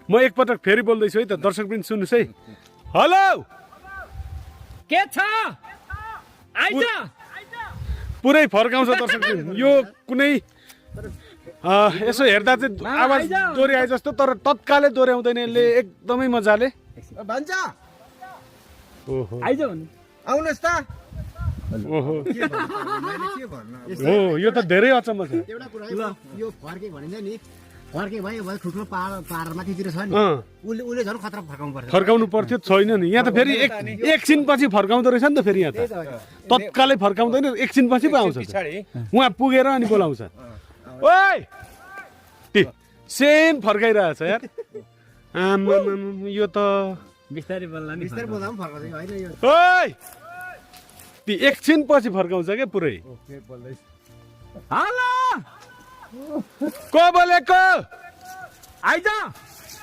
म एकपटक फेरि बोल्दैछु है त दर्शक पनि सुन्नुहोस् है हेलो के छ आइज पुरै फर्काउँछ दर्शक यो कुनै यसो हेर्दा चाहिँ आवाज दोहोऱ्याए जस्तो तर तत्कालै दोहोऱ्याउँदैन यसले एकदमै मजाले भन्छ ओहो आइज भन्नु आउनुहोस् त ओहो के भन्नु हो यो त धेरै अचम्म छ एउटा कुरा यो फर्के भनिन्छ नि फर्के भयो भयो ठुल्ठुलो पाहाड माथितिर छ नि उसले झन् खतरा फर्काउनु पर्छ फर्काउनु पर्थ्यो छैन नि यहाँ त फेरि एकछिन पछि फर्काउँदो रहेछ नि त फेरि यहाँ त तत्कालै फर्काउँदैन एकछिन पछि पो आउँछ उहाँ पुगेर अनि बोलाउँछ ओइ सेम फर्काइरहेछ यार आमामाम यो त बिस्तारै बोल्ला नि बिस्तारै बोल्दा पनि फर्काउँदैन होइन यो ओइ ती एकछिन पछि फर्काउँछ क्या पुरै हेलो को बोलेको आइज